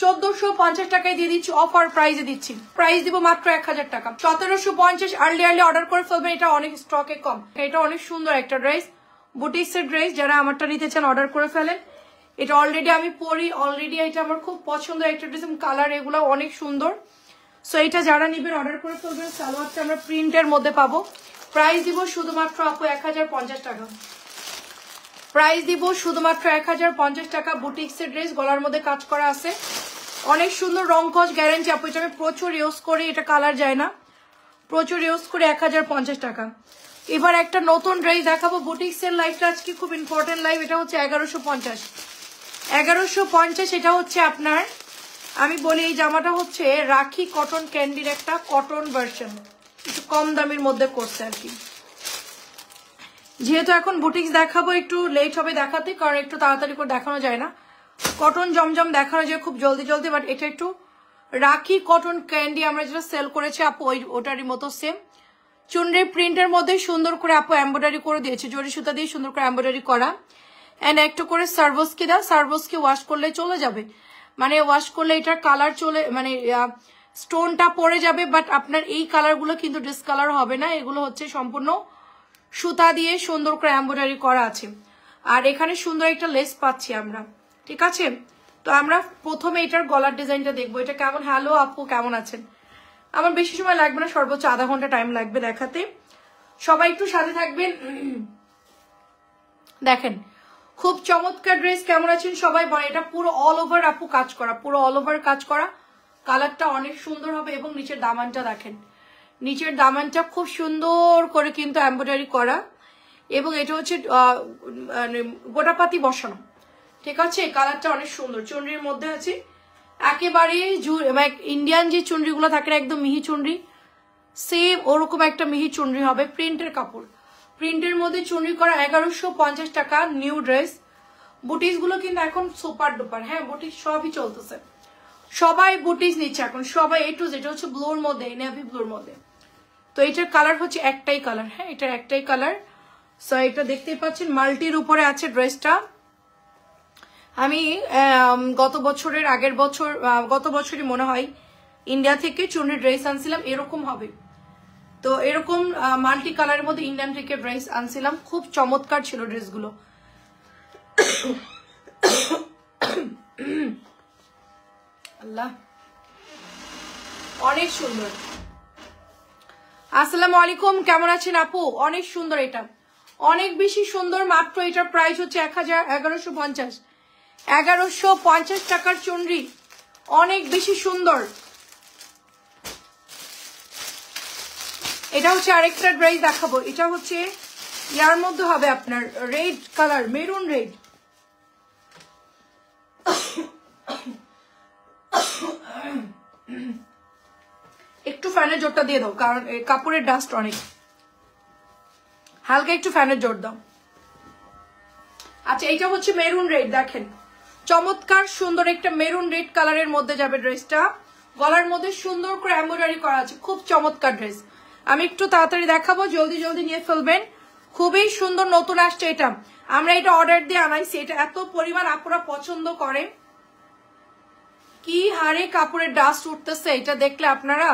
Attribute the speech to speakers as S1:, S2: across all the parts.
S1: 1450 টাকায় দিয়ে দিচ্ছি, অফার প্রাইসে দিচ্ছি। প্রাইস দিব মাত্র 1000 টাকা। 1750 আর্লি অর্ডার করে ফেলবেন, এটা অনেক স্টকে কম। এটা অনেক সুন্দর একটা ড্রেস, বুটিক্সের ড্রেস। যারা আমারটা নিতে চান অর্ডার করে ফেলেন। এটা অলরেডি আমি পরি, অলরেডি এটা আমার খুব পছন্দের একটা ড্রেস, কালার এগুলো অনেক সুন্দর। সো এটা যারা নিবেন অর্ডার করে ফেলবেন। সালোয়ারটা আমরা প্রিন্টের মধ্যে পাবো। প্রাইস দিব শুধুমাত্র আপু 1050 টাকা। প্রাইস দিব শুধুমাত্র 1050 টাকা। বুটিক্সের ড্রেস, গলার মধ্যে কাজ করা আছে, অনেক সুন্দর, রং কস গ্যারান্টি আপু। এটা আমি প্রচুর ইউজ করি, এটা কালার যায় না, প্রচুর ইউজ করি। 1050 টাকা। এবার একটা নতুন ড্রেস দেখাবো। বুটিক্সের লাইভটা আজকে খুব ইম্পর্টেন্ট লাইভ। এটা হচ্ছে 1150। 1150 এটা হচ্ছে আপনার, আমি বলি এই জামাটা হচ্ছে রাখি কটন ক্যান্ডির একটা কটন ভার্সন, একটু কম দামের মধ্যে করছে আর কি। যেহেতু এখন বুটিক্স দেখাবো, একটু লেট হবে দেখাতে, কারণ একটু তাড়াতাড়ি করে দেখানো যায় না। কটন জমজম দেখানো যায় খুব জলদি জলদি, বাট এটা একটু রাখি কটন ক্যান্ডি আমরা যেটা সেল করেছি আপু, ওটারই মতো সেম। চুনরির প্রিন্টের মধ্যে সুন্দর করে আপু এমব্রয়ডারি করে দিয়েছে, জরি সুতা দিয়ে সুন্দর করে এমব্রয়ডারি করা। অ্যান্ড একটু করে সার্ভোসকি দাও, সার্ভোসকি ওয়াশ করলে চলে যাবে, মানে ওয়াশ করলে এটার কালার চলে, মানে স্টোনটা পড়ে যাবে, বাট আপনার এই কালারগুলো কিন্তু ডিসকালার হবে না। এগুলো হচ্ছে সম্পূর্ণ সুতা দিয়ে সুন্দর করে এমব্রয়ডারি করা আছে। আর এখানে সুন্দর একটা লেস পাচ্ছি আমরা, ঠিক আছে। তো আমরা প্রথমে এটার গলার ডিজাইনটা দেখবো, এটা কেমন। হ্যালো আপু, কেমন আছেন? আমার বেশি সময় লাগবে না, সর্বোচ্চ আধা ঘন্টা টাইম লাগবে দেখাতে। সবাই একটু সাথে থাকবেন। দেখেন খুব চমৎকার ড্রেস। কেমন আছেন সবাই? বলে এটা পুরো অল ওভার আপু কাজ করা, পুরো অল ওভার কাজ করা। কালারটা অনেক সুন্দর হবে। এবং নিচের দামানটা দেখেন, নিচের দামানটা খুব সুন্দর করে কিন্তু এমব্রয়ডারি করা। এবং এটা হচ্ছে গোটাপাতি বসানো, ঠিক আছে। কালারটা অনেক সুন্দর, চুনরির মধ্যে আছে একেবারে ইন্ডিয়ান যে চুনরিগুলো থাকে একদম মিহি চুনরি, সেম ওরকম একটা মিহি চুনরি হবে। প্রিন্টের কাপড়, প্রিন্টের মধ্যে চুনরি করা। 1150 টাকা নিউ ড্রেস। বুটিক্স গুলো কিন্তু এখন সুপার ডুপার। হ্যাঁ, বুটিক্স সবই চলতেছে, সবাই বুটিক্স নিচ্ছে এখন, সবাই এ টু জেড। এটা হচ্ছে ব্লুর মধ্যে, নেভি ব্লুর মধ্যে। তো এটার কালার হচ্ছে একটাই কালার, হ্যাঁ এটার একটাই কালার। সো এটা দেখতেই পাচ্ছেন মাল্টির উপরে আছে ড্রেসটা। আমি গত বছরের আগের বছর, গত বছরই মনে হয় ইন্ডিয়া থেকে চুনরি ড্রেস আনছিলাম, এরকম হবে। তো এরকম মাল্টি কালারের মধ্যে ইন্ডিয়ান থেকে ড্রেস আনছিলাম, খুব চমৎকার ছিল ড্রেসগুলো। আল্লাহ, অনেক সুন্দর। আসসালামু আলাইকুম, কেমন আছেন আপু? অনেক সুন্দর, এটা অনেক বেশি সুন্দর। মাত্র এটার প্রাইস হচ্ছে 1150। 1150 টাকার চুনরি, অনেক বেশি সুন্দর। এটা হচ্ছে আরেকটা ড্রেস দেখাবো। এটা হচ্ছে ইয়ার মধ্যে হবে আপনার রেড কালার, মেরুন রেড। একটু ফ্যানের জোরটা দিয়ে দাও, কারণ কাপড়ের ডাস্ট অনেক। হালকা একটু ফ্যানের জোর দাও। আচ্ছা, এটা হচ্ছে মেরুন রেড, দেখেন চমৎকার সুন্দর একটা মেরুন রেড কালারের মধ্যে যাবে ড্রেসটা। গলার মধ্যে সুন্দর করে এমব্রয়ডারি করা আছে, খুব চমৎকার ড্রেস। আমি একটু তাড়াতাড়ি দেখাবো, জলদি জলদি নিয়ে ফেলবেন। খুবই সুন্দর, নতুন আসছে এটা। আমরা এটা অর্ডার দিয়ে আনাইছি, এটা এত পরিমাণ আপুরা পছন্দ করে, কি হারে কাপড়ের ডাস্ট উঠতেছে। এটা দেখলে আপনারা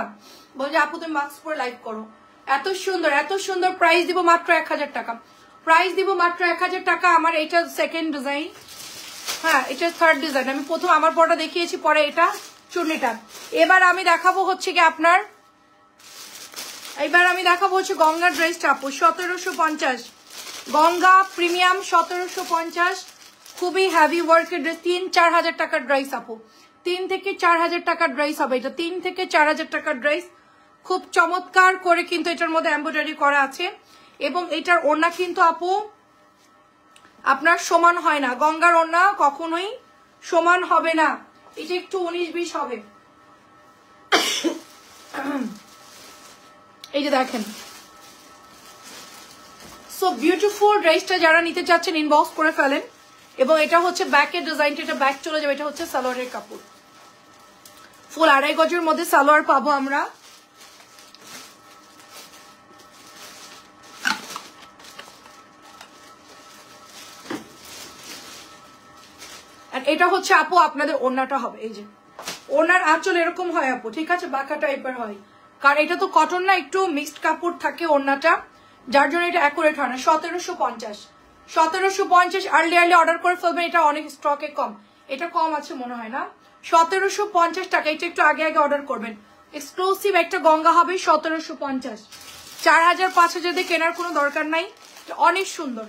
S1: বলছে আপু তুমি মাস্ক পরে লাইভ করো। এত সুন্দর, এত সুন্দর। প্রাইস দিব মাত্র 1000 টাকা। প্রাইস দিব মাত্র 1000 টাকা। আমার এটা সেকেন্ড ডিজাইন, হ্যাঁ এটা থার্ড ডিজাইন। আমি প্রথম আমার পরটা দেখিয়েছি, পরে এটা চুন্নিটা। এবার আমি দেখাবো হচ্ছে কি আপনার, এবার আমি দেখাবো হচ্ছে গঙ্গা ড্রেসটা আপু। 1750 গঙ্গা প্রিমিয়াম, 1750। খুবই হ্যাভি ওয়ার্কের ড্রেস। 3-4 হাজার টাকার ড্রেস আপু, 3 থেকে 4 হাজার টাকার ড্রেস হবে এটা। 3 থেকে 4 হাজার টাকার ড্রেস। খুব চমৎকার করে কিন্তু এটার মধ্যে এমব্রয়ডারি করা আছে। এবং এটার ওড়না কিন্তু আপু আপনার সমান হয় না, গঙ্গার ওড়না কখনোই সমান হবে না, এটা একটু 19-20 হবে। এই যে দেখেন, সো বিউটিফুল ড্রেসটা যারা নিতে চাচ্ছেন ইনবক্স করে ফেলেন। এবং এটা হচ্ছে ব্যাকের ডিজাইনটা, এটা ব্যাক চলে যাবে। এটা হচ্ছে সালোয়ারের কাপড়, ফুল 2.5 গজের মধ্যে সালোয়ার পাবো আমরা। আর এটা হচ্ছে আপু আপনাদের ওড়নাটা হবে, এই যে ওনার আঁচল এরকম হয় আপু, ঠিক আছে, বাঁকা টাইপের হয়, কারণ এটা তো কটন না, একটু মিক্সড কাপড় থাকে ওড়নাটা, যার জন্য এটা অ্যাকুরেট হয় না। 1750, 1750 আর্লি অর্ডার করে ফেলবেন, এটা অনেক স্টকে কম, এটা কম আছে মনে হয় না। 1750 টাকা, এটা একটু আগে অর্ডার করবেন। এক্সক্লুসিভ একটা গঙ্গা হবে 1750, 4000 5000 দিয়ে কেনার কোনো দরকার নাই, অনেক সুন্দর।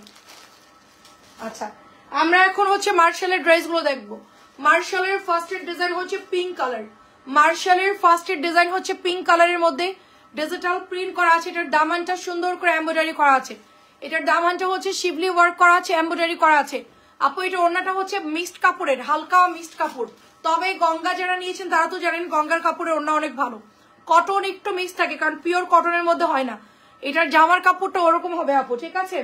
S1: আচ্ছা, আমরা এখন হচ্ছে মার্শালের ড্রেসগুলো দেখবো। মার্শালের ফার্স্টের ডিজাইন হচ্ছে পিঙ্ক কালার, মার্শালের ফার্স্টের ডিজাইন হচ্ছে পিঙ্ক কালারের মধ্যে ডিজিটাল প্রিন্ট করা আছে। এটার দামানটা সুন্দর করে এমব্রয়ডারি করা আছে, এটার দামানটা হচ্ছে শিবলি ওয়ার্ক করা আছে, এমব্রয়ডারি করা আছে। আপু এটা ওড়নাটা হচ্ছে মিক্সড কাপড়ের, হালকা মিক্সড কাপড়, তবে গঙ্গা যারা নিয়েছেন তারা তো জানেন গঙ্গার কাপড়ের ওড়না অনেক ভালো, কটন একটু মিক্স থাকে, কারণ পিওর কটনের মধ্যে হয় না। এটার জামার কাপড়টা ওরকম হবে আপু, ঠিক আছে,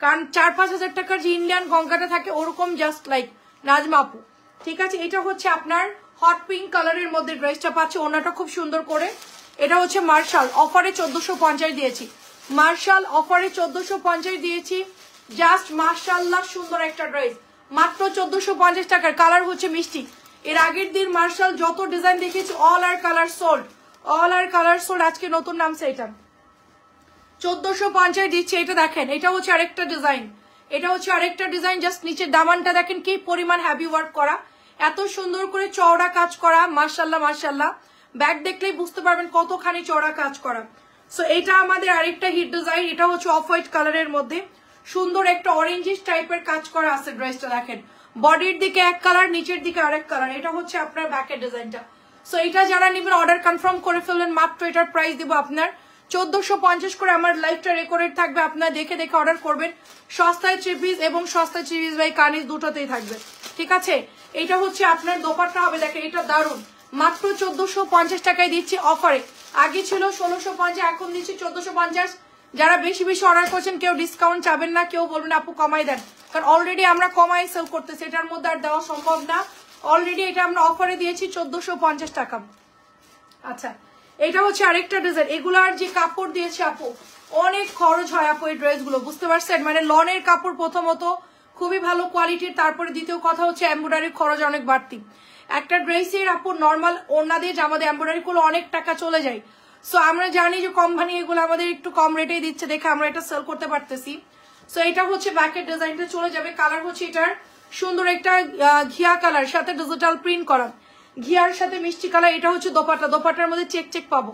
S1: কারণ 4-5 হাজার টাকার যে ইন্ডিয়ান গঙ্গাটা থাকে ওরকম, জাস্ট লাইক নাজমা আপু, ঠিক আছে। এটা হচ্ছে আপনার হট পিঙ্ক কালারের মধ্যে ড্রেসটা পাচ্ছে, ওড়নাটা খুব সুন্দর করে। এটা হচ্ছে মার্শাল, অফারে 1450 দিয়েছি, মার্শাল অফারে 1450 দিয়েছি, জাস্ট মার্শাল্লাহ সুন্দর একটা ড্রেস, মাত্র 1450 টাকার। কালার হচ্ছে মিষ্টি। এর আগের দিন মার্শাল যত ডিজাইন দেখেছি অল আর কালার সোল্ড, অল আর কালার সোল্ড, আজকে নতুন নামছে এটা, 1450 দিচ্ছে। এটা দেখেন, এটা হচ্ছে আরেকটা ডিজাইন, এটা হচ্ছে আরেকটা ডিজাইন, জাস্ট নিচের দামানটা দেখেন কি পরিমাণ হ্যাভি ওয়ার্ক করা, এত সুন্দর করে চওড়া কাজ করা, মাশাল্লাহ মাশাল্লাহ। ব্যাগ দেখলেই বুঝতে পারবেন কতখানি চওড়া কাজ করা। সো এটা আমাদের আরেকটা হিট ডিজাইন, এটা হচ্ছে অফ হোয়াইট কালারের মধ্যে সুন্দর একটা অরেঞ্জিশ টাইপের কাজ করা আছে। ড্রেসটা দেখেন, বডির দিকে এক কালার, নিচের দিকে আরেক কালার, এটা হচ্ছে আপনার ব্যাকের ডিজাইনটা। সো এটা যারা নেবেন অর্ডার কনফার্ম করে ফেললেন, মাত্র এটার প্রাইস দিব আপনার 1450 করে। আমার লাইভটা রেকর্ডেড থাকবে, আপনারা দেখে দেখে অর্ডার করবেন। সস্তায় চিপিস এবং সস্তায় চিপিস বাই কানিজ দুটোতেই থাকবে, ঠিক আছে। এটা হচ্ছে আপনার দোপাট্টা হবে, দেখেন এটা দারুন, মাত্র 1450 টাকায় দিচ্ছি অফারে। আগে ছিল 1650, এখন দিচ্ছি 1450। যারা বেশি বেশি অর্ডার করছেন কেউ ডিসকাউন্ট চাবেন না, কেউ বলবেন আপু কমাই দেন, কারণ অলরেডি আমরা কমাই সেল করতেছি, এটার মধ্যে আর দেওয়া সম্ভব না। অলরেডি এটা আমরা অফারে দিয়েছি 1450 টাকা। আচ্ছা, এটা হচ্ছে আরেকটা ডিজাইন, এগুলার যে কাপড় দিয়েছে আপু অনেক খরচ হয় আপু এই ড্রেসগুলো, বুঝতে পারছেন, মানে লনের কাপড় প্রথমত খুবই ভালো কোয়ালিটির, তারপরে দ্বিতীয় কথা হচ্ছে এমব্রয়ডারির খরচ অনেক বাড়তি। একটা ড্রেসের আপু নর্মাল ওড়না দিয়ে জামা দিয়ে এমব্রয়ডারি করলে অনেক টাকা চলে যায়। সো আমরা জানি যে কোম্পানি এগুলো আমাদের একটু কম রেটেই দিচ্ছে দেখে আমরা এটা সেল করতে পারতেছি। সো এটা হচ্ছে ব্যাকের ডিজাইনটা চলে যাবে। কালার হচ্ছে এটার সুন্দর একটা ঘিয়া কালার, সাথে ডিজিটাল প্রিন্ট করা, ঘিয়ার সাথে মিষ্টি কালার। এটা হচ্ছে দোপাট্টা, দোপাট্টার মধ্যে চেক চেক পাবো।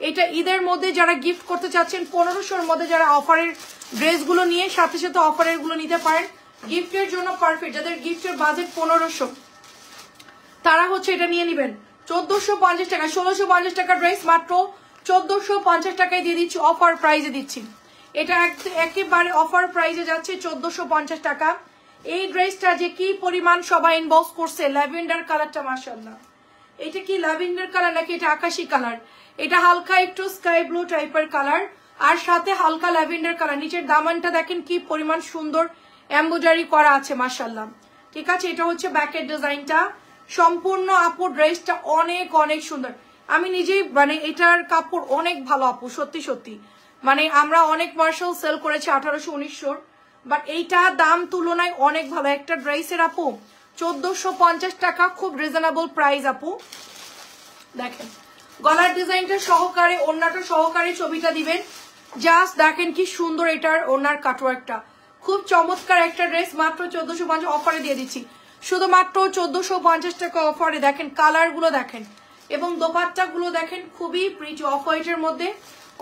S1: এটা ঈদের মধ্যে যারা গিফট করতে চাচ্ছেন 1500-র মধ্যে যারা অফারের ড্রেসগুলো নিয়ে সাথে সাথে অফারের গুলো নিতে পারেন, গিফটের জন্য পারফেক্ট। যাদের গিফটের বাজেট 1500 তারা হচ্ছে এটা নিয়ে নেবেন 1450 টাকা। 1650 টাকা ড্রেস মাত্র 1450 টাকায় দিয়ে দিচ্ছি, অফার প্রাইজে দিচ্ছি। এটা একেবারে অফার প্রাইজে যাচ্ছে 1450 টাকা। এই ড্রেসটা যে কি পরিমাণ সবাই ইনবক্স করছে, ল্যাভেন্ডার কালারটা মাশাআল্লাহ। এটা কি ল্যাভেন্ডার কালার নাকি এটা আকাশি কালার? এটা হালকা একটু স্কাই ব্লু টাইপের কালার আর সাথে হালকা ল্যাভেন্ডার কালার। নিচের দামানটা দেখেন কি পরিমাণ সুন্দর এমব্রয়ডারি করা আছে মাশাআল্লাহ, ঠিক আছে। এটা হচ্ছে ব্যাকের ডিজাইনটা, সম্পূর্ণ আপু ড্রেসটা অনেক অনেক সুন্দর। আমি নিজেই মানে এটার কাপড় অনেক ভালো আপু, সত্যি সত্যি, মানে আমরা অনেক মার্শাল সেল করেছি 1800-1900, বাট এইটা দাম তুলনায় অনেক ভালো একটা ড্রেসের আপু। 1450 টাকা, খুব রিজনেবল প্রাইস আপু। দেখেন গলার ডিজাইনটা সহকারে, ওড়নাটা সহকারে ছবিটা দিবেন, জাস্ট দেখেন কি সুন্দর এটার ওড়নার কাটওয়ার্কটা, খুব চমৎকার একটা ড্রেস। মাত্র 1450 অফারে দিয়ে দিচ্ছি, শুধুমাত্র 1450 টাকা অফারে। দেখেন কালার গুলো দেখেন এবং দোপাট্টা গুলো দেখেন, খুবই প্রিটি অফ হোয়াইটের মধ্যে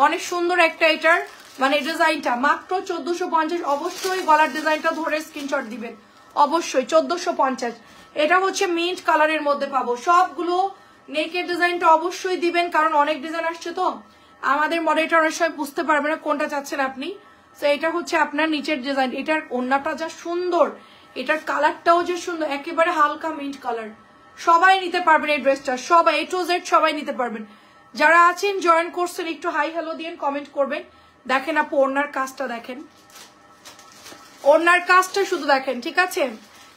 S1: অনেক সুন্দর একটা এটার মানে ডিজাইনটা, মাত্র 1450। অবশ্যই গলার ডিজাইনটা ধরে স্ক্রিনশট দিবেন, অবশ্যই 1450। এটা হচ্ছে মিন্ট কালারের মধ্যে পাবো সবগুলো। নেকের ডিজাইনটা অবশ্যই দিবেন, কারণ অনেক ডিজাইন আসছে তো আমাদের মডেলটা অনেক সময় বুঝতে পারবে না কোনটা চাচ্ছেন আপনি। তো এটা হচ্ছে আপনার নিচের ডিজাইন, এটার ওড়নাটা যা সুন্দর, এটার কালারটাও যে সুন্দর, একেবারে হালকা মিন্ট কালার। সবাই নিতে পারবেন এই ড্রেসটা, সবাই A to Z সবাই নিতে পারবেন। যারা আছেন জয়েন করছেন একটু হাই হ্যালো দিয়ে কমেন্ট করবেন। দেখেন আপু ওড়নার কাজটা দেখেন, ওড়নার কাজটা শুধু দেখেন, ঠিক আছে।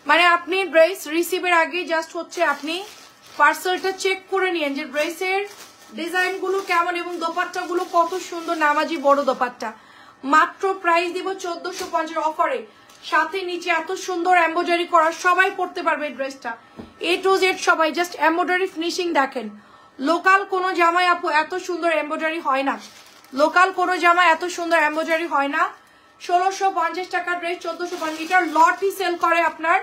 S1: মানে আপনি ড্রেস রিসিভের আগে জাস্ট হচ্ছে আপনি পার্সেলটা চেক করে নিয়েন যে ড্রেসের ডিজাইন গুলো কেমন এবং দোপাট্টা গুলো কত সুন্দর, নামাজি বড় দোপাট্টা। মাত্র প্রাইস দিব 1450 অফারে, সাথে নিচে এত সুন্দর এমব্রয়ডারি করা, সবাই পরতে পারবে এই ড্রেসটা। A to Z সবাই জাস্ট এমব্রয়ডারি ফিনিশিং দেখেন। লোকাল কোনো জামায় আপু এত সুন্দর এমব্রয়ডারি হয় না, লোকাল কোনো জামা এত সুন্দর এমব্রয়ডারি হয় না। 1650 টাকার ড্রেস 1450, এটার লটই সেল করে আপনার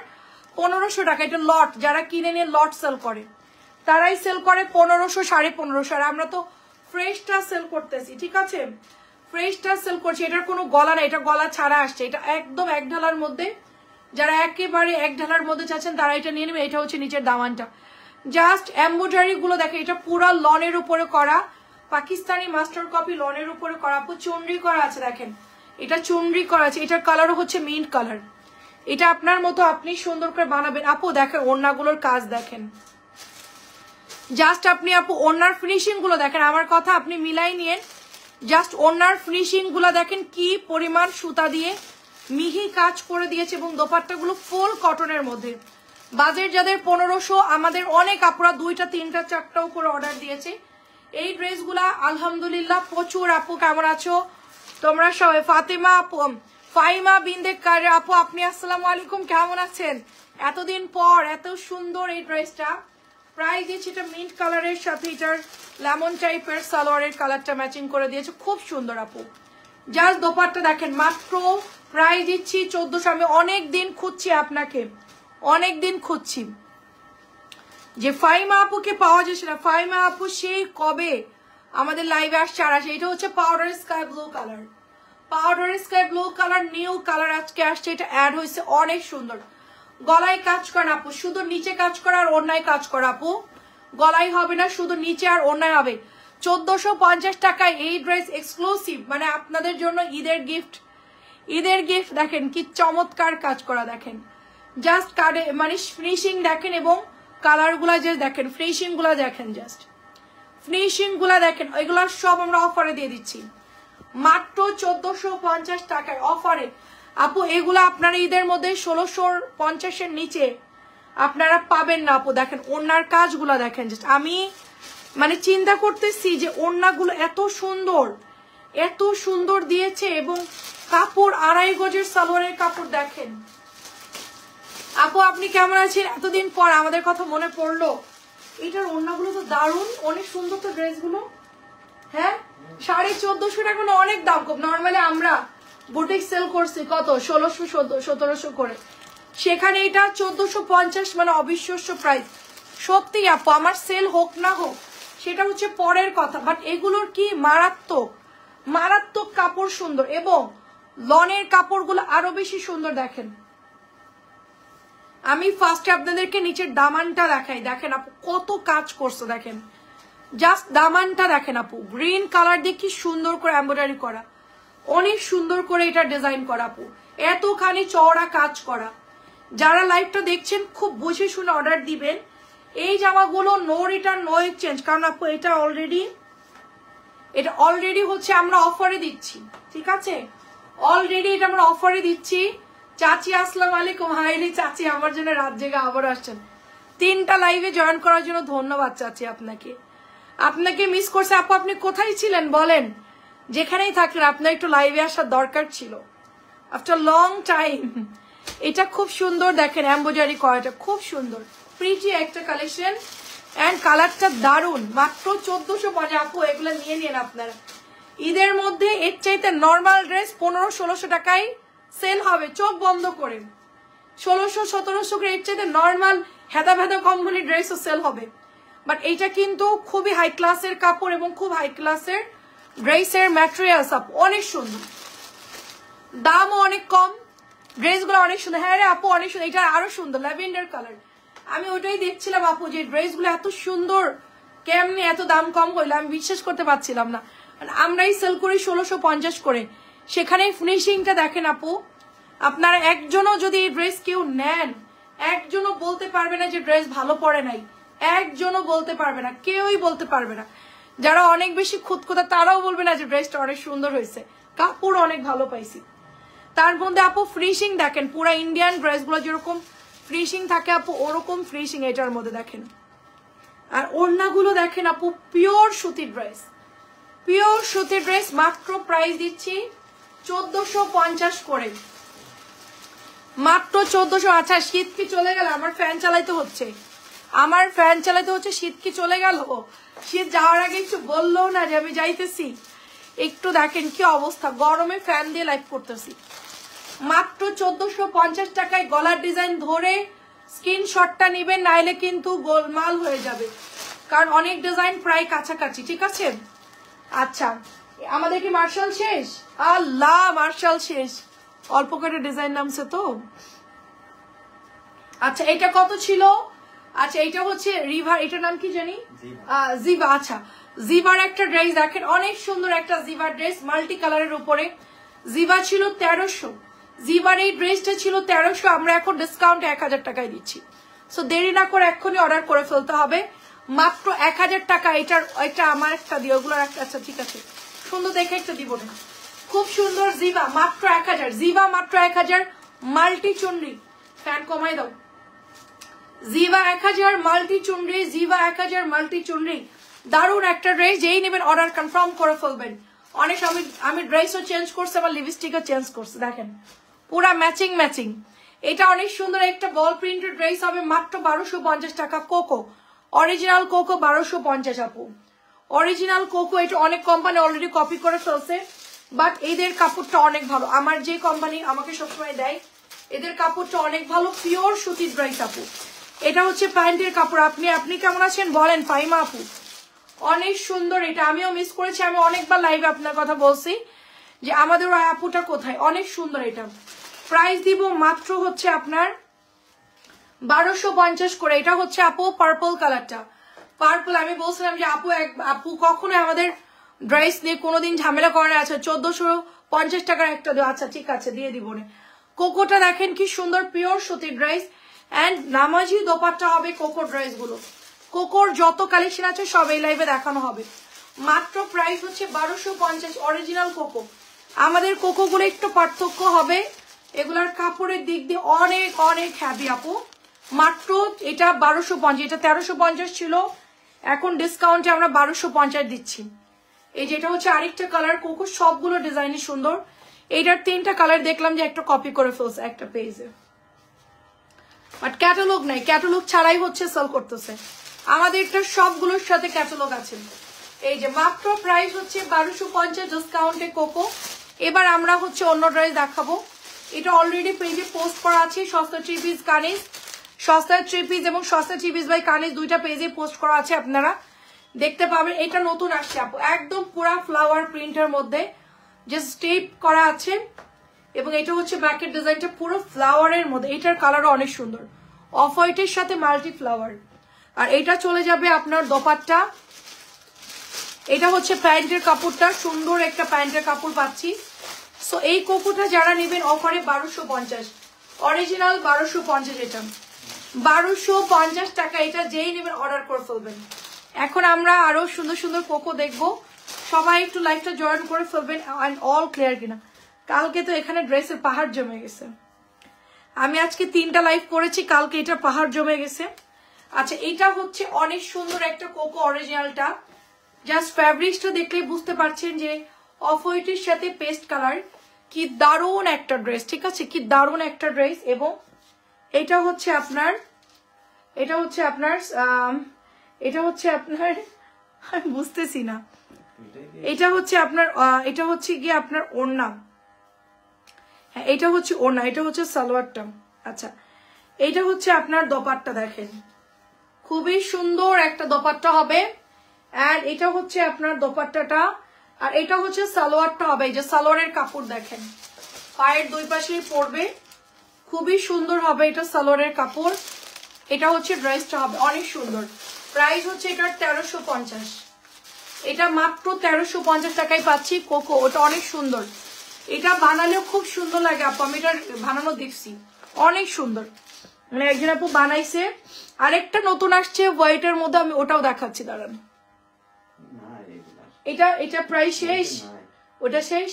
S1: 1500 টাকা। এটা লট, যারা কিনে নিয়ে লট সেল করে তারাই সেল করে 1500 1550। আর আমরা তো ফ্রেশটা সেল করতেছি, ঠিক আছে, ফ্রেশটা সেল করছি। এটার কোনো গলা না, এটা গলা ছাড়া আসছে। এটা একদম এক ঢালার মধ্যে, যারা একেবারে এক ঢালার মধ্যে চাচ্ছেন তারা এটা নিয়ে নেবে। এটা হচ্ছে নিচের দামানটা, জাস্ট এমব্রয়ডারি গুলো দেখে। এটা পুরা লনের উপরে করা, পাকিস্তানি মাস্টার কপি লনের উপরে করা। আপু চুনরি করা আছে দেখেন, এটা চুনরি করা আছে। এটার কালারও হচ্ছে মিন্ট কালার। এটা আপনার মতো আপনি সুন্দর করে বানাবেন। আপু দেখেন ওড়নাগুলোর কাজ দেখেন, জাস্ট আপনি আপু ওড়নার ফিনিশিং গুলো দেখেন। আমার কথা আপনি মিলাই নিয়েন, জাস্ট ওড়নার ফিনিশিং গুলো দেখেন কি পরিমাণ সুতা দিয়ে মিহি কাজ করে দিয়েছে, এবং দোপাট্টাগুলো ফুল কটনের মধ্যে। বাজেট যাদের 1500, আমাদের অনেক আপুরা 2টা 3টা 4টাও করে অর্ডার দিয়েছে এই ড্রেসগুলা। আলহামদুলিল্লাহ প্রচুর। আপু কেমন আছো তোমরা সবাই? ফাতেমা আপু, ফাইমা বিন্দে কারে আপু আপনি আসসালামু আলাইকুম, কেমন আছেন? এতদিন পর এত সুন্দর এই ড্রেসটা। প্রাইস দিয়েছি এটা মিন্ট কালারের সাথে এটার লেমন টাইপের সালোয়ারের কালারটা ম্যাচিং করে দিয়েছে, খুব সুন্দর আপু। জাস্ট দোপাট্টা দেখেন, মাত্র প্রাইস দিচ্ছি 1400। আমি অনেক দিন খুঁজছি আপনাকে, অনেক দিন খুঁজছি যে ফাইমা আপুকে পাওয়া যাচ্ছে না। ফাইমা আপু সেই কবে আমাদের লাইভে আসছে আর আসে। এটা হচ্ছে powder sky blue colour, powder sky blue colour new colour আজকে আসছে। এটা অ্যাড হয়েছে, অনেক সুন্দর। গলায় কাজ করেন আপু, শুধু নিচে কাজ করা আর ওড়নায় কাজ করা আপু। গলায় হবে না, শুধু নিচে আর ওড়নায় হবে। 1450 টাকায় এই ড্রেস এক্সক্লুসিভ, মানে আপনাদের জন্য ঈদের গিফট। ঈদের গিফট দেখেন কি চমৎকার কাজ করা দেখেন, জাস্ট কার্ডে মানে ফিনিশিং দেখেন, এবং কালার গুলা যে দেখেন, ফিনিশিং গুলা দেখেন, জাস্ট ফিনিশিং গুলা দেখেন। এগুলা সব আমরা অফারে দিয়ে দিচ্ছি মাত্র 1450 টাকায় অফারে আপু। এগুলা আপনারা ঈদের মধ্যে 1650-এর নিচে আপনারা পাবেন না আপু। দেখেন ওড়নার কাজগুলা দেখেন, জাস্ট আমি মানে চিন্তা করতেছি যে ওড়নাগুলো এত সুন্দর, এত সুন্দর দিয়েছে, এবং কাপড় 2.5 গজের সালোয়ারের কাপড় দেখেন। আপু আপনি কেমন আছেন? এতদিন পর আমাদের কথা মনে পড়লো। এটার ওড়নাগুলো তো দারুণ, অনেক সুন্দর তো ড্রেসগুলো। হ্যাঁ 1450 টাকা অনেক দাম কম। নর্মালি আমরা বুটিক সেল করছি কত 1600-1700 করে, সেখানে এটা 1450, মানে অবিশ্বাস্য প্রাইস। সত্যি আপু আমার সেল হোক না হোক সেটা হচ্ছে পরের কথা, বাট এগুলোর কি মারাত্মক মারাত্মক কাপড় সুন্দর, এবং লনের কাপড়গুলো আরো বেশি সুন্দর। দেখেন আমি ফার্স্টে আপনাদেরকে নিচের দামানটা দেখাই, দেখেন আপু কত কাজ করছে, দেখেন জাস্ট দামানটা দেখেন আপু। গ্রিন কালার দিয়ে কি সুন্দর করে এমব্রয়ডারি করা, অনেক সুন্দর করে এটা ডিজাইন করা আপু, এতখানি চওড়া কাজ করা। যারা লাইভটা দেখছেন খুব বুঝে শুনে অর্ডার দিবেন। এই জামাগুলো নো রিটার্ন নো এক্সচেঞ্জ, কারণ আপু এটা অলরেডি হচ্ছে আমরা অফারে দিচ্ছি, ঠিক আছে, অলরেডি এটা আমরা অফারে দিচ্ছি। চাচি আসসালামু আলাইকুম, হাইলি চাচি আমার জন্য রাত জেগে আবার আসছেন। 3টা লাইভে জয়েন করার জন্য ধন্যবাদ চাচি আপনাকে। আপনাকে মিস করছে আপু, আপনি কোথায় ছিলেন বলেন? যেখানেই থাকলেন আপনার একটু লাইভে আসার দরকার ছিল আফটার লং টাইম। এটা খুব সুন্দর দেখেন, এমব্রয়ডারি করাটা খুব সুন্দর, প্রিটি একটা কালেকশন, এন্ড কালারটা দারুন। মাত্র 1450 আপু, এগুলো নিয়ে নিন আপনারা। ঈদের মধ্যে এর চাইতে নর্মাল ড্রেস 1500-1600 টাকায় সেল হবে, চোখ বন্ধ করে 1600-1700 করে। এর চাইতে নর্মাল হেদা ভেদা কম্বলি ড্রেসও সেল হবে, বাট এইটা কিন্তু খুবই হাই ক্লাসের কাপড় এবং খুব হাই ক্লাসের ড্রেসের ম্যাটেরিয়ালস আপু, অনেক সুন্দর, দামও অনেক কম, ড্রেসগুলো অনেক সুন্দর। হ্যাঁ রে আপু অনেক সুন্দর, এটা আরো সুন্দর ল্যাভেন্ডার কালার। আমি ওটাই দেখছিলাম আপু যে ড্রেসগুলো এত সুন্দর, কেমনি এত দাম কম হইলো আমি বিশ্বাস করতে পারছিলাম না। আমরাই সেল করি 1650 করে, সেখানে ফিনিশিংটা দেখেন আপু। আপনারা একজনও যদি এই ড্রেস কেউ নেন, একজনও বলতে পারবে না যে ড্রেস ভালো পড়ে নাই, একজনও বলতে পারবে না, কেউই বলতে পারবে না। যারা অনেক বেশি খুঁতখুঁতা তারাও বলবে না যে ড্রেসটা অনেক সুন্দর হয়েছে, কাপড় অনেক ভালো পাইছি। তার মধ্যে আপু ফিনিশিং দেখেন, পুরা ইন্ডিয়ান ড্রেসগুলো যেরকম ফিনিশিং থাকে আপু ওরকম ফিনিশিং এটার মধ্যে দেখেন। আর ওড়নাগুলো দেখেন আপু, পিওর সুতির ড্রেস, পিওর সুতির ড্রেস। মাত্র প্রাইস দিচ্ছি 1450 করে, মাত্র 1400। আচ্ছা শীত কি চলে গেল? আমার ফ্যান চালাইতে হচ্ছে, আমার ফ্যান চালাতে হচ্ছে, শীত কি চলে গেল? শীত যাওয়ার আগে একটু বললো না যে আমি যাইতেছি। একটু দেখেন কি অবস্থা, গরমে ফ্যান দিয়ে লাইভ করতেছি। মাত্র 1450 টাকায় গলার ডিজাইন ধরে স্ক্রিনশটটা নিবেন, নাইলে কিন্তু গোলমাল হয়ে যাবে, কারণ অনেক ডিজাইন প্রায় কাছাকাছি, ঠিক আছে? আচ্ছা, আমাদের কি মার্শাল শেষ? আল্লাহ, মার্শাল শেষ, অল্প করে ডিজাইন নামছে তো। আচ্ছা, এটা কত ছিল? আচ্ছা, এটা হচ্ছে রিভার, এটার নাম কি জানি, জিবা। আচ্ছা, জিবার একটা ড্রেস দেখেন, অনেক সুন্দর একটা জিবার ড্রেস, মাল্টি কালারের উপরে। জিবা ছিল 1300, জিবার এই ড্রেসটা ছিল 1300, আমরা এখন ডিসকাউন্ট 1000 টাকায় দিচ্ছি। সো দেরি না করে এক্ষুনি অর্ডার করে ফেলতে হবে, মাত্র 1000 টাকা। এটা আমার একটা দিয়ে, ওগুলোর একটা। আচ্ছা ঠিক আছে, সুন্দর দেখে একটা দিব না, খুব সুন্দর জিবা, মাত্র 1000। জিবা মাত্র 1000, মাল্টি চুনরি, ফ্যান কমাই দাও। জিবা 1000 মাল্টি চুনরি, জিবা 1000 মাল্টি চুনরি, দারুণ একটা ড্রেস। যেই নেবেন অর্ডার কনফার্ম করে ফেলবেন। অনেক আমি ড্রেসও চেঞ্জ করছি, আমার লিপস্টিকও চেঞ্জ করছি, দেখেন পুরা ম্যাচিং ম্যাচিং। এটা অনেক সুন্দর একটা বল প্রিন্টেড ড্রেস হবে, মাত্র 1250 টাকা। কোকো, অরিজিনাল কোকো 1250 আপু, অরিজিনাল কোকো। এটা অনেক কোম্পানি অলরেডি কপি করে ফেলছে, বাট এদের কাপড়টা অনেক ভালো। আমার যে কোম্পানি আমাকে সবসময় দেয়, এদের কাপড়টা অনেক ভালো, পিওর সুতির ড্রেস আপু। এটা হচ্ছে প্যান্টের কাপড়। আপনি কেমন আছেন বলেন ফাইমা আপু? অনেক সুন্দর এটা, আমিও মিস করেছি, আমি অনেকবার লাইভে আপনার কথা বলছি যে আমাদের ওই আপুটা কোথায়। অনেক সুন্দর এটা, প্রাইস দিব মাত্র হচ্ছে আপনার 1250 করে। এটা হচ্ছে আপু পার্পল কালারটা, পার্পল। আমি বলছিলাম যে আপু কখনো আমাদের ড্রেস নিয়ে কোনোদিন ঝামেলা করে আছে, 1450 টাকার একটা দিও। আচ্ছা ঠিক আছে, দিয়ে দিব না। কোকোটা দেখেন কি সুন্দর, পিওর সুতির ড্রেস, অ্যান্ড নামাজি দোপাট্টা হবে কোকো ড্রেস গুলো। কোকোর যত কালেকশন আছে সব এই লাইভে দেখানো হবে। মাত্র প্রাইস হচ্ছে 1250, অরিজিনাল কোকো। আমাদের কোকো গুলো একটু পার্থক্য হবে, এগুলার কাপড়ের দিক দিয়ে অনেক অনেক হ্যাভি আপু। মাত্র এটা 1250, এটা 1350 ছিল, এখন ডিসকাউন্টে আমরা 1250 দিচ্ছি। এই যেটা হচ্ছে আরেকটা কালার, কোকো সবগুলো ডিজাইনই সুন্দর। এইটার 3টা কালার দেখলাম যে একটা কপি করে ফেলছে একটা পেজে, বাট ক্যাটালগ নাই, ক্যাটালগ ছাড়াই হচ্ছে সেল করতেছে। আমাদের এটা সবগুলোর সাথে ক্যাটালগ আছে। এই যে মাত্র প্রাইস হচ্ছে 1250 ডিসকাউন্টে কোকো। এবার আমরা হচ্ছে অন্য ড্রেস দেখাবো, এটা অলরেডি পেজে পোস্ট করা আছে। সস্তা থ্রি পিস কানিজ, সস্তা থ্রি পিস এবং সস্তা থ্রি পিস বাই কানিজ দুইটা পেজে পোস্ট করা আছে, আপনারা দেখতে পাবেন। এটা নতুন আসছে আপু, একদম পুরা ফ্লাওয়ার প্রিন্টের মধ্যে যে স্টেপ করা আছে, এবং এটা হচ্ছে ব্যাকের ডিজাইনটা পুরো ফ্লাওয়ারের মধ্যে। এটার কালারও অনেক সুন্দর, অফ হোয়াইটের সাথে মাল্টি ফ্লাওয়ার। আর এটা চলে যাবে আপনার দোপাট্টা। এটা হচ্ছে প্যান্টের কাপড়টা, সুন্দর একটা প্যান্টের কাপড় পাচ্ছি। সো এই কোকোটা যারা নেবেন অফারে 1250, অরিজিনাল 1250, এটা 1250 টাকা। এটা যেই নেবেন অর্ডার করে ফেলবেন। এখন আমরা আরো সুন্দর সুন্দর কোকো দেখবো, সবাই একটু লাইভটা জয়েন করে ফেলবেন। অ্যান্ড অল ক্লিয়ার কিনা, কালকে তো এখানে ড্রেসের পাহাড় জমে গেছে। আমি আজকে 3টা লাইভ করেছি, কালকে এটা পাহাড় জমে গেছে। আচ্ছা, এটা হচ্ছে অনেক সুন্দর একটা কোকো অরিজিনালটা, জাস্ট ফ্যাব্রিক্সটা দেখলে বুঝতে পারছেন যে অফ হোয়াইটের সাথে পেস্ট কালার, কি দারুণ একটা ড্রেস, ঠিক আছে, কি দারুণ একটা ড্রেস। এবং এটা হচ্ছে আপনার আমি বুঝতেছি না, এটা হচ্ছে গিয়ে আপনার ওড়না। হ্যাঁ, এটা হচ্ছে ওড়না, এটা হচ্ছে সালোয়ারটা। আচ্ছা, এটা হচ্ছে আপনার দোপাট্টা, দেখেন খুবই সুন্দর একটা দোপাট্টা হবে। আর এটা হচ্ছে আপনার দোপাট্টাটা, আর এটা হচ্ছে সালোয়ারটা হবে। এই যে সালোয়ারের কাপড় দেখেন, পায়ের দুই পাশেই পড়বে, খুবই সুন্দর হবে এটা সালোয়ারের কাপড়। এটা হচ্ছে ড্রেসটা হবে অনেক সুন্দর। প্রাইস হচ্ছে এটার 1350, এটা মাত্র 1350 টাকায় পাচ্ছি কোকো। ওটা অনেক সুন্দর, এটা বানালেও খুব সুন্দর লাগে আপু, আমি এটা বানানো দেখছি, অনেক সুন্দর, মানে একজন আপু বানাইছে। আরেকটা নতুন আসছে হোয়াইটের মধ্যে, আমি ওটাও দেখাচ্ছি, দাঁড়ান। এটা প্রায় শেষ, ওটা শেষ।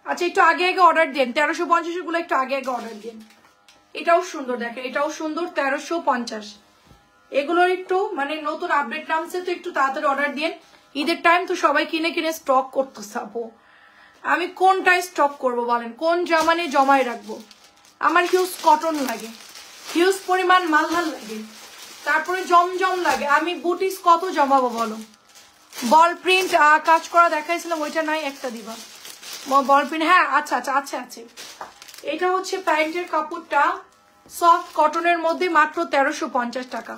S1: আচ্ছা, একটু আগে আগে অর্ডার দেন, 1350 গুলো একটু আগে আগে অর্ডার দেন। এটাও সুন্দর, দেখেন এটাও সুন্দর, 1350। এগুলোর একটু মানে নতুন আপডেট নামছে, তো একটু তাড়াতাড়ি অর্ডার দিন। ঈদের টাইম তো সবাই কিনে কিনে স্টক করতেছে আপু, আমি কোনটাই স্টক করব বলেন, কোন জামানে জমায় রাখবো? আমার হিউজ কটন লাগে, হিউজ পরিমাণ মালহাল লাগে, তারপরে জমজম লাগে। আমি বুটিস কত জমাবো বলো? বল প্রিন্ট কাজ করা দেখাইছিলাম, ওইটা নাই, একটা দিবা বল প্রিন্ট। হ্যাঁ আচ্ছা আচ্ছা আচ্ছা আছে। এটা হচ্ছে প্যান্টের কাপড়টা সফট কটনের মধ্যে, মাত্র 1350 টাকা।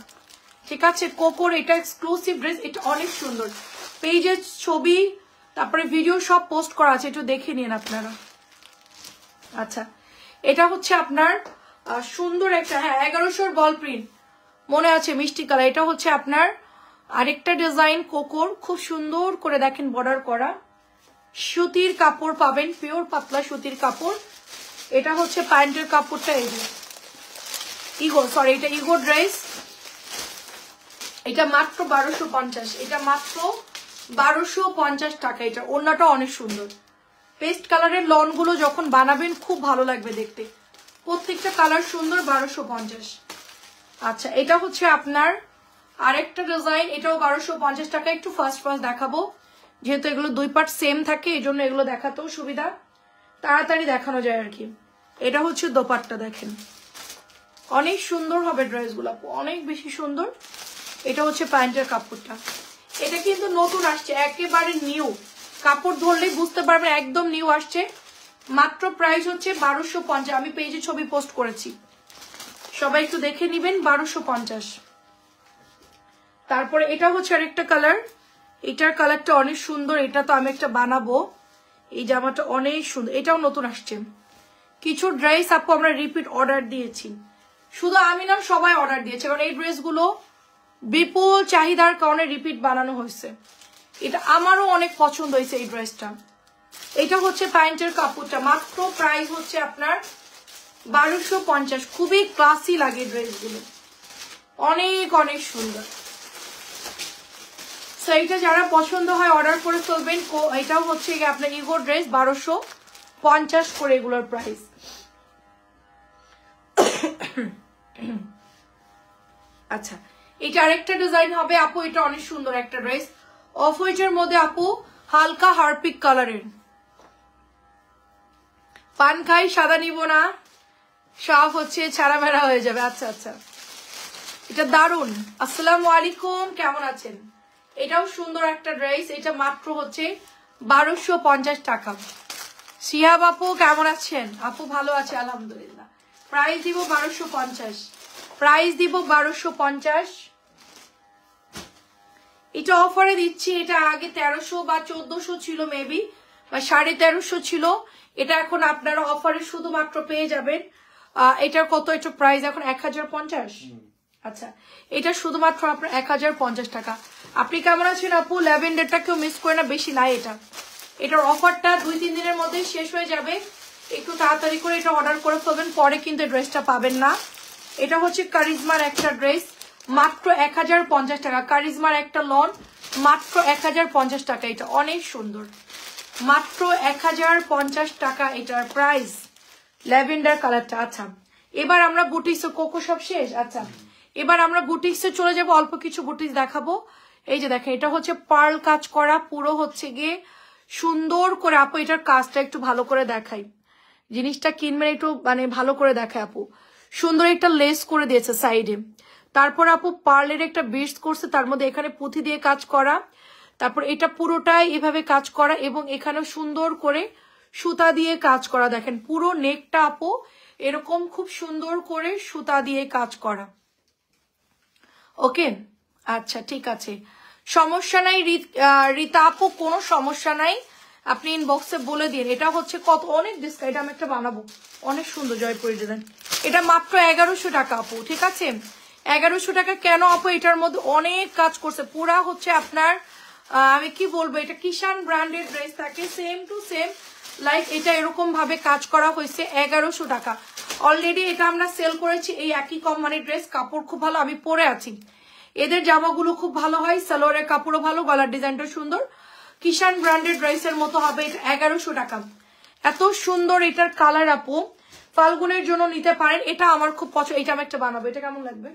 S1: ঠিক আছে, কোকোর এটা এক্সক্লুসিভ ড্রেস, এটা অনেক সুন্দর। পেজের ছবি তারপরে ভিডিও সব পোস্ট করা আছে, একটু দেখে নিন আপনারা। আচ্ছা, এটা হচ্ছে আপনার সুন্দর একটা, হ্যাঁ 1100 বল প্রিন্ট মনে আছে, মিষ্টি কালার। এটা হচ্ছে আপনার আরেকটা ডিজাইন কোকোর, খুব সুন্দর করে দেখেন বর্ডার করা, সুতির কাপড় পাবেন, পিওর পাতলা সুতির কাপড়। এটা হচ্ছে প্যান্টের কাপড়টা, এই যে ইগো, সরি এটা ইগো ড্রেস, এটা মাত্র 1250, এটা মাত্র 1250 টাকা। এটা ওড়নাটা অনেক সুন্দর, পেস্ট কালারের লন গুলো যখন বানাবেন খুব ভালো লাগবে দেখতে, প্রত্যেকটা কালার সুন্দর। 1250। আচ্ছা, এটা হচ্ছে আপনার আরেকটা ডিজাইন, এটাও 1250 টাকা। একটু ফার্স্ট দেখাবো, যেহেতু এগুলো দুই পার্ট সেম থাকে, এই জন্য এগুলো দেখাতেও সুবিধা, তাড়াতাড়ি দেখানো যায় আর কি। এটা হচ্ছে দোপাট্টা, দেখেন অনেক সুন্দর হবে ড্রেসগুলো, অনেক বেশি সুন্দর। এটা হচ্ছে প্যান্টের কাপড়টা, এটা কিন্তু নতুন আসছে, একেবারে নিউ, কাপড় ধরলেই বুঝতে পারবেন একদম নিউ আসছে। মাত্র প্রাইস হচ্ছে 1250। আমি পেজে ছবি পোস্ট করেছি, সবাই একটু দেখে নিবেন। 1250। তারপরে এটা হচ্ছে আরেকটা কালার, এটার কালারটা অনেক সুন্দর, এটা তো আমি একটা বানাবো। এই জামাটা অনেক সুন্দর, এটাও নতুন আসছে। কিছু ড্রেস আপু আমরা রিপিট অর্ডার দিয়েছি, শুধু আমি না, সবাই অর্ডার দিয়েছে, কারণ এই ড্রেসগুলো বিপুল চাহিদার কারণে রিপিট বানানো হয়েছে। এটা আমারও অনেক পছন্দ হয়েছে এই ড্রেসটা। এটা হচ্ছে প্যান্টের কাপড়টা, মাত্র প্রাইস হচ্ছে আপনার 1250। খুবই ক্লাসি লাগে ড্রেসগুলো, অনেক অনেক সুন্দর। সো এইটা যারা পছন্দ হয় অর্ডার করে ফেলবেন। এটাও হচ্ছে আপনার ইগো ড্রেস, 1250 করে এগুলোর প্রাইস। আচ্ছা, এটা আরেকটা ডিজাইন হবে আপু, এটা অনেক সুন্দর একটা ড্রেস, অফ হোয়াইটের মধ্যে আপু, হালকা হারপিক কালারের। পান খাই সাদা নিব না, সব হচ্ছে ছাড়া মেরা হয়ে যাবে। আচ্ছা আচ্ছা, এটা দারুন। আসসালামু আলাইকুম, কেমন আছেন? এটাও সুন্দর একটা ড্রেস, এটা মাত্র হচ্ছে 1250 টাকা। শিহাব আপু কেমন আছেন? আপু ভালো আছে আলহামদুলিল্লাহ। প্রাইস দিব 1250, প্রাইস দিব 1250। এটা অফারে দিচ্ছি, এটা আগে 1300 বা 1400 ছিল মেবি, বা 1350 ছিল, এটা এখন আপনারা অফারে শুধুমাত্র পেয়ে যাবেন। এটার কত, এটা প্রাইস এখন 1050। আচ্ছা, এটা শুধুমাত্র আপনার 1050 টাকা। আপনি কেমন আছেন আপু? ল্যাভেন্ডারটা কেউ মিস করে না, বেশি নাই এটা, এটার অফারটা 2-3 দিনের মধ্যে শেষ হয়ে যাবে, একটু তাড়াতাড়ি করে এটা অর্ডার করে ফেলবেন, পরে কিন্তু ড্রেসটা পাবেন না। এটা হচ্ছে কারিজমার একটা ড্রেস, মাত্র 1050 টাকা। কারিজমার একটা লন, মাত্র 1050 টাকা। এটা অনেক সুন্দর, মাত্র 1050 টাকা এটার প্রাইস, ল্যাভেন্ডার কালারটা। আচ্ছা, এবার আমরা বুটিক্সে, কোকো সব শেষ। আচ্ছা, এবার আমরা বুটিক্সে চলে যাব, অল্প কিছু বুটিক্স দেখাবো। এই যে দেখেন, এটা হচ্ছে পার্ল কাজ করা, পুরো হচ্ছে গিয়ে সুন্দর করে। আপু এটার কাজটা একটু ভালো করে দেখাই, জিনিসটা কিনবেন একটু মানে ভালো করে দেখায় আপু। সুন্দর একটা লেস করে দিয়েছে সাইডে, তারপর আপু পার্লের একটা বিটস করছে, তার মধ্যে এখানে পুঁথি দিয়ে কাজ করা, তারপর এটা পুরোটাই এভাবে কাজ করা, এবং এখানে সুন্দর করে সুতা দিয়ে কাজ করা। দেখেন পুরো নেকটা আপু এরকম খুব সুন্দর করে সুতা দিয়ে কাজ করা। ওকে, আচ্ছা ঠিক আছে, সমস্যা নাই রীতা আপু, কোনো সমস্যা নাই, আপনি ইনবক্সে বলে দিন। এটা হচ্ছে কত, অনেক ডিসকাউন্ট, এটা আমি একটা বানাবো, অনেক সুন্দর জয়পুরি ডিজাইন। এটা মাত্র 1100 টাকা আপু, ঠিক আছে 1100 টাকা। কেন আপু? এটার মধ্যে অনেক কাজ করছে, পুরা হচ্ছে আপনার আমি কি বলবো, এটা কিষান ব্র্যান্ডের ড্রেস থাকে, সেম টু সেম লাইক এটা এরকম ভাবে কাজ করা হয়েছে। 1100 টাকা অলরেডি এটা আমরা সেল করেছি, এই একই কোম্পানির ড্রেস, কাপড় খুব ভালো, আমি পরে আছি, এদের জামাগুলো খুব ভালো হয়, সালোয়ারের কাপড়ও ভালো, গলার ডিজাইনটা সুন্দর, কিষান ব্র্যান্ডের ড্রেসের মতো হবে। এটা 1100 টাকা, এত সুন্দর এটার কালার আপু, ফাল্গুনের জন্য নিতে পারেন। এটা আমার খুব পছন্দ, এটা আমি একটা বানাবো, এটা কেমন লাগবে?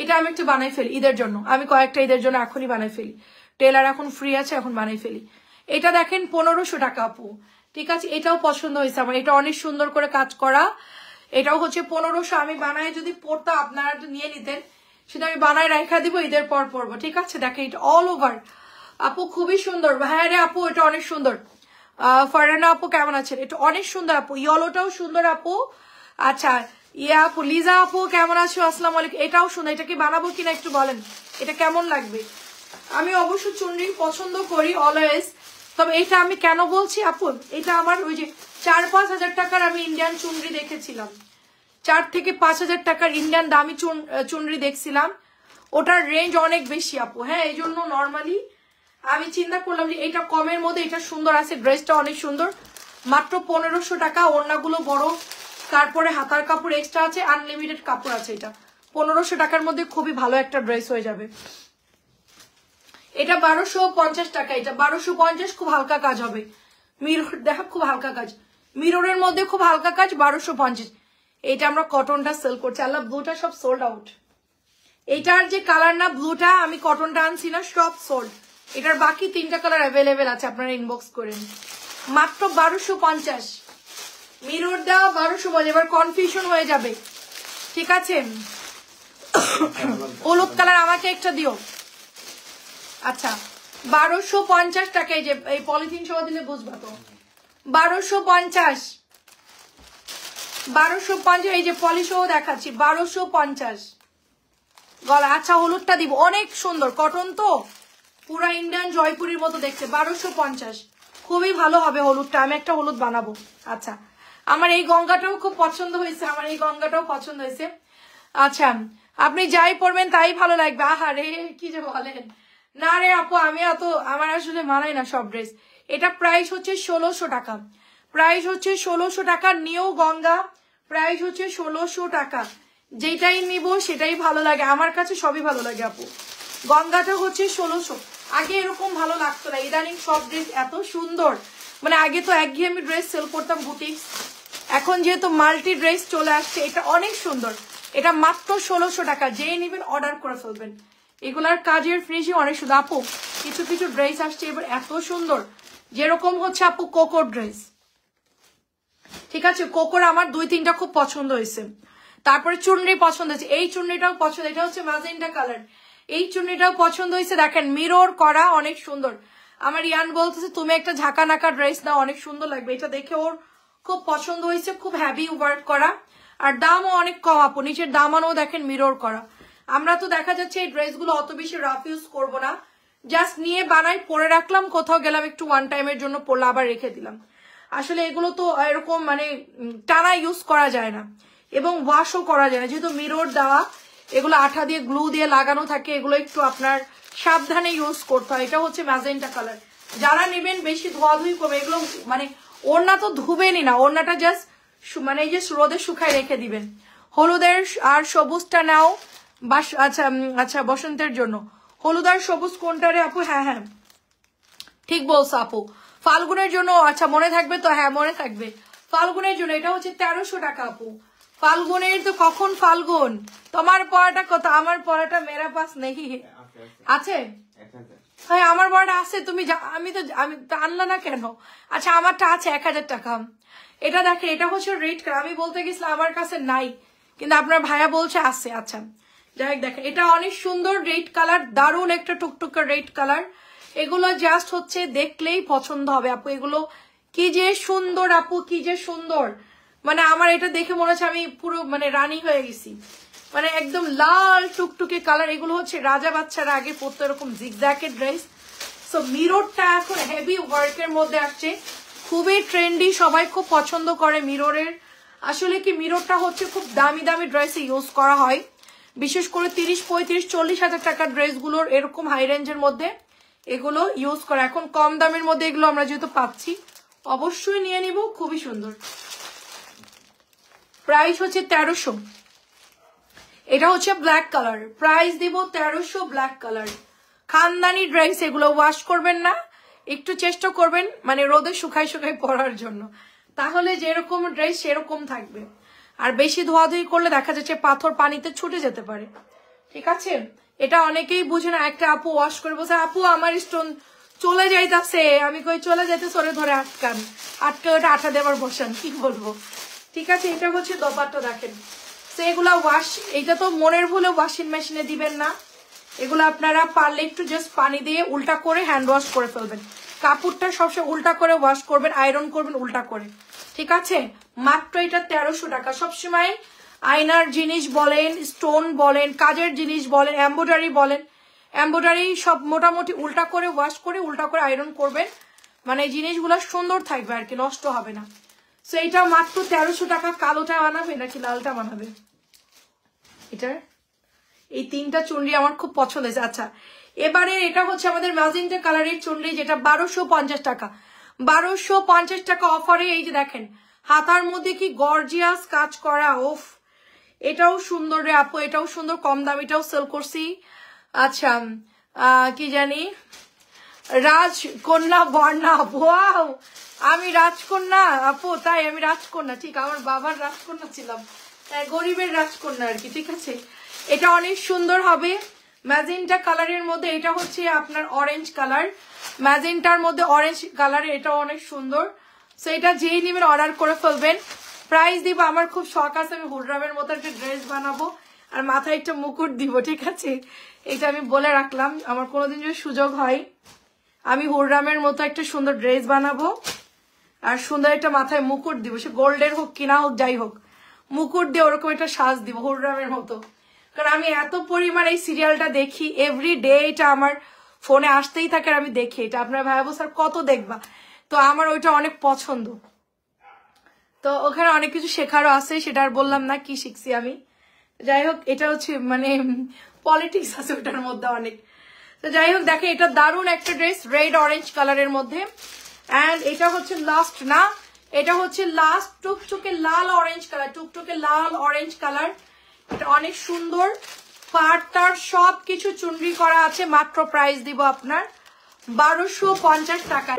S1: এটা আমি একটু বানাই ফেলি ঈদের জন্য, আমি কয়েকটা ঈদের জন্য এখনই বানাই ফেলি, টেলার এখন ফ্রি আছে, এখন বানাই ফেলি। এটা দেখেন 1500 টাকা আপু, ঠিক আছে, এটাও পছন্দ হয়েছে আমার, এটা অনেক সুন্দর করে কাজ করা। এটাও হচ্ছে 1500। আমি বানায় যদি পড়তাম আপনারা তো নিয়ে নিতেন, সেটা আমি বানায় রাখা দিব, ঈদের পর পরবো। ঠিক আছে, দেখেন এটা অল ওভার আপু, খুবই সুন্দর। হ্যাঁ রে আপু, এটা অনেক সুন্দর। ফারহানা আপু কেমন আছেন? এটা অনেক সুন্দর আপু, ইয়েলোটাও সুন্দর আপু। আচ্ছা ইয়া আপু, লিজা আপু কেমন আছো? আসসালামু আলাইকুম। এটাও সুন্দর, এটা কি বানাবো কিনা একটু বলেন, এটা কেমন লাগবে? আমি অবশ্য চুনরি পছন্দ করি অলওয়েজ, তবে এটা আমি কেন বলছি আপু, এটা আমার ওই যে 4-5 হাজার টাকার আমি ইন্ডিয়ান চুনরি দেখেছিলাম, 4 থেকে 5 হাজার টাকার ইন্ডিয়ান দামি চুনরি দেখছিলাম, ওটার রেঞ্জ অনেক বেশি আপু। হ্যাঁ, এই জন্য নর্মালি আমি চিন্তা করলাম যে এটা কমের মধ্যে এটা সুন্দর আছে, ড্রেসটা অনেক সুন্দর, মাত্র 1500 টাকা। ওড়নাগুলো বড়, তারপরে হাতার কাপড় এক্সট্রা আছে, আনলিমিটেড কাপড় আছে। এটা 1500 টাকার মধ্যে খুবই ভালো একটা ড্রেস হয়ে যাবে। এটা 1250 টাকা, এটা 1250, খুব হালকা কাজ হবে। মিরর দেখা, খুব হালকা কাজ, মিররের মধ্যে খুব হালকা কাজ, 1250। এইটা আমরা কটনটা সেল করছি। আল্লাহ, ব্লুটা সব সোল্ড আউট। এইটার যে কালার না ব্লুটা, আমি কটনটা আনছি না, সব সোল্ড। এটার বাকি 3টা কালার অ্যাভেলেবেল আছে, আপনারা ইনবক্স করেন। মাত্র 1250, মিরর দেওয়া 1250। এবার কনফিউশন হয়ে যাবে, ঠিক আছে? হলুদ কালার আমাকে একটা দিও। আচ্ছা, 1250 টাকা। এই যে এই পলিথিন সহ দিলে বুঝবা তো, 1250, 1250। এই যে পলি সহ দেখাচ্ছি, 1250 গলা। আচ্ছা, হলুদটা দিব, অনেক সুন্দর কটন তো, পুরা ইন্ডিয়ান জয়পুরের মতো দেখতে। 1250, খুবই ভালো হবে হলুদটা, আমি একটা হলুদ বানাবো। আচ্ছা, আমার এই গঙ্গাটাও খুব পছন্দ হয়েছে, আমার এই গঙ্গাটাও পছন্দ হয়েছে। আচ্ছা, আপনি যাই পরবেন তাই ভালো লাগবে। আহারে, কি যে বলেন না রে আপু, আমি আমার আসলে মানায় না সব ড্রেস। এটা প্রাইস হচ্ছে 1600 টাকা, প্রাইস হচ্ছে 1600 টাকা। নিউ গঙ্গা, প্রাইস হচ্ছে 1600 টাকা। যেটাই নিব সেটাই ভালো লাগে, আমার কাছে সবই ভালো লাগে আপু। গঙ্গাটা হচ্ছে 1600। আগে এরকম ভালো লাগতো না, ইদানিং সব ড্রেস এত সুন্দর। মানে আগে তো একঘেয়েমি ড্রেস সেল করতাম বুটিক, এখন যেহেতু মাল্টি ড্রেস চলে আসছে, এটা অনেক সুন্দর। এটা মাত্র 1600 টাকা, যেই নিবেন অর্ডার করে ফেলবেন। এগুলার কাজের ফিনিশিং অনেক সুন্দর আপু। কিছু কিছু ড্রেস আসছে এবার এত সুন্দর, যেরকম হচ্ছে আপু কোকোর ড্রেস। ঠিক আছে, কোকোর আমার 2-3টা খুব পছন্দ হয়েছে। তারপরে চুনরি পছন্দ হয়েছে, এই চুনরিটাও পছন্দ, এটা হচ্ছে ম্যাজেন্টা কালার, এই চুনরিটাও পছন্দ হয়েছে। দেখেন মিরর করা, অনেক সুন্দর। আমার ইয়ান বলতেছে তুমি একটা ঝাঁকা নাকা ড্রেস নাও, অনেক সুন্দর লাগবে। এটা দেখে ওর খুব পছন্দ হয়েছে, খুব হ্যাভি ওয়ার্ক করা, আর দামও অনেক কম আপু। নিচের দামানও দেখেন মিরর করা। আমরা তো দেখা যাচ্ছে এই ড্রেসগুলো অত বেশি রাফ ইউজ করবো না, জাস্ট নিয়ে বানাই, পরে রাখলাম, কোথাও গেলাম একটু ওয়ান টাইমের জন্য পরলাম, আবার রেখে দিলাম। আসলে এগুলো তো এরকম মানে টানা ইউজ করা যায় না, এবং ওয়াশও করা যায় না, যেহেতু মিরর দেওয়া, এগুলো আঠা দিয়ে গ্লু দিয়ে লাগানো থাকে, এগুলো একটু আপনার সাবধানে ইউজ করতে হয়। এটা হচ্ছে ম্যাজেন্টা কালার। যারা নেবেন বেশি ধোয়াধুয়ি করবে, এগুলো মানে ওড়না তো ধুবেনই না, ওড়নাটা জাস্ট মানে এই যে রোদে শুকায় রেখে দিবেন। হলুদের আর সবুজটা নাও, আচ্ছা আচ্ছা, বসন্তের জন্য হলুদ আর সবুজ কোনটা রে আপু? হ্যাঁ হ্যাঁ, ঠিক বলছো আপু, ফাল্গুনের জন্য। আচ্ছা, মনে থাকবে তো? হ্যাঁ মনে থাকবে, ফাল্গুনের জন্য। এটা হচ্ছে 1300 টাকা আপু। ফাল্গুনের তো কখন ফাল্গুন? তোমার পড়াটা কত? আমার পড়াটা মেরা পাস নেই আছে। হ্যাঁ আমার পড়াটা আছে, তুমি আমি তো আনলা না কেন? আচ্ছা, আমারটা আছে 1000 টাকা। এটা দেখেন, এটা হচ্ছে রেড কালার। আমি বলতে গেছিলাম আমার কাছে নাই, কিন্তু আপনার ভাইয়া বলছে আছে। আচ্ছা যাই হোক, দেখেন এটা অনেক সুন্দর রেড কালার, দারুণ একটা টুকটুকা রেড কালার। এগুলো জাস্ট হচ্ছে দেখলেই পছন্দ হবে আপু, এগুলো কি যে সুন্দর আপু, কি যে সুন্দর। মানে আমার এটা দেখে মনে হচ্ছে আমি পুরো মানে রানী হয়ে গেছি, মানে একদম লাল টুকটুকে কালার। এগুলো হচ্ছে রাজা বাচ্চারা আগে পরতো এরকম জিগজ্যাকের ড্রেস। সো মিররটা এখন হেভি ওয়ার্কের মধ্যে আসছে, খুবই ট্রেন্ডি, সবাই খুব পছন্দ করে মিররের। আসলে কি মিররটা হচ্ছে খুব দামি দামি ড্রেসে ইউজ করা হয়, বিশেষ করে 30, 35, 40 হাজার টাকার ড্রেসগুলোর এরকম হাই রেঞ্জের মধ্যে এগুলো ইউজ করা। এখন কম দামের মধ্যে এগুলো আমরা যেহেতু পাচ্ছি, অবশ্যই নিয়ে নিব, খুবই সুন্দর। প্রাইস হচ্ছে 1300। এটা হচ্ছে ব্ল্যাক কালার, প্রাইস দিব 1300, ব্ল্যাক কালার। খানদানি ড্রেস, এগুলো ওয়াশ করবেন না, একটু চেষ্টা করবেন মানে রোদে শুকাই শুকাই পরার জন্য, তাহলে যেরকম ড্রেস সেরকম থাকবে। আর বেশি ধোয়াধুয়ি করলে দেখা যাচ্ছে পাথর পানিতে ছুটে যেতে পারে, ঠিক আছে? এটা অনেকেই বুঝে না। একটা আপু ওয়াশ করে বলছে, আপু আমার স্টোন চলে যাইতাছে, আমি কই চলে যাইতেছে, ওরে ধরে আটকান, আটকে ওটা আঠা দেবার বসান, কি বলবো। ঠিক আছে, এটা হচ্ছে দোপাট্টা। দেখেন তো এগুলা ওয়াশ, এটা তো মনের ভুলে ওয়াশিং মেশিনে দিবেন না, এগুলো আপনারা পারলে একটু জাস্ট পানি দিয়ে উল্টা করে হ্যান্ড ওয়াশ করে ফেলবেন। কাপড়টা সবসময় উল্টা করে ওয়াশ করবেন, আয়রন করবেন উল্টা করে। ঠিক আছে, মাত্র এটা 1300 টাকা। সবসময় আয়নার জিনিস বলেন, স্টোন বলেন, কাজের জিনিস বলেন, এমব্রয়ডারি বলেন, এমব্রয়ডারি সব মোটামুটি উল্টা করে ওয়াশ করে উল্টা করে আয়রন করবেন, মানে জিনিসগুলো সুন্দর থাকবে আর কি, নষ্ট হবে না। সো এটা মাত্র 1300 টাকা। কালোটা বানাবে নাকি লালটা বানাবে? এটার এই তিনটা চুনরি আমার খুব পছন্দ হয়েছে। আচ্ছা, এবারে এটা হচ্ছে আমাদের ম্যাজেন্টা কালারের চুনরি, যেটা 1250 টাকা। 1250 টাকা অফারে। এই যে দেখেন হাতার মধ্যে কি গর্জিয়াস কাজ করা, ওফ এটাও সুন্দর রে আপু, এটাও সুন্দর, কম দামিটাও সেল করছি। আচ্ছা কি জানি, রাজকন্যা বর্ণা, ওয়াও আমি রাজকন্যা আপু, তাই আমি রাজকন্যা, ঠিক আমার বাবার রাজকন্যা ছিলাম, গরিবের রাজকন্যা আর কি। ঠিক আছে, এটা অনেক সুন্দর হবে ম্যাজেন্টা কালারের মধ্যে। এটা হচ্ছে আপনার অরেঞ্জ কালার, ম্যাজেন্টার মধ্যে অরেঞ্জ কালার, এটা অনেক সুন্দর। সো এটা যেই নেবেন অর্ডার করে ফেলবেন। প্রাইস দিব, আমার খুব শখ আছে আমি হুররামের মতো একটা ড্রেস বানাবো আর মাথায় একটা মুকুট দিব। ঠিক আছে, এটা আমি বলে রাখলাম, আমার কোনোদিন যদি সুযোগ হয় আমি হুররামের মতো একটা সুন্দর ড্রেস বানাবো আর সুন্দর একটা মাথায় মুকুট দিব, সে গোল্ডের হোক কিনা হোক যাই হোক, মুকুট দিয়ে ওরকম একটা সাজ দিব হুররামের মতো। কারণ আমি এত পরিমাণ এই সিরিয়ালটা দেখি, এভরি ডে এটা আমার ফোনে আসতেই থাকে আর আমি দেখি এটা। আপনার ভাইবো স্যার কত দেখবা, তো আমার ওইটা অনেক পছন্দ। তো ওখানে অনেক কিছু শেখারও আছে, সেটা আর বললাম না কি শিখছি আমি। যাই হোক, এটা হচ্ছে মানে পলিটিক্স আছে ওটার মধ্যে অনেক। তো যাই হোক দেখে, এটা দারুণ একটা ড্রেস, রেড অরেঞ্জ কালারের মধ্যে। অ্যান্ড এটা হচ্ছে লাস্ট না, এটা হচ্ছে লাস্ট টুকটুকে লাল অরেঞ্জ কালার, টুকটুকে লাল অরেঞ্জ কালার। এটা অনেক সুন্দর, পাটটার সব কিছু চুনরি করা আছে। মাত্র প্রাইস দিব আপনার 1250 টাকা।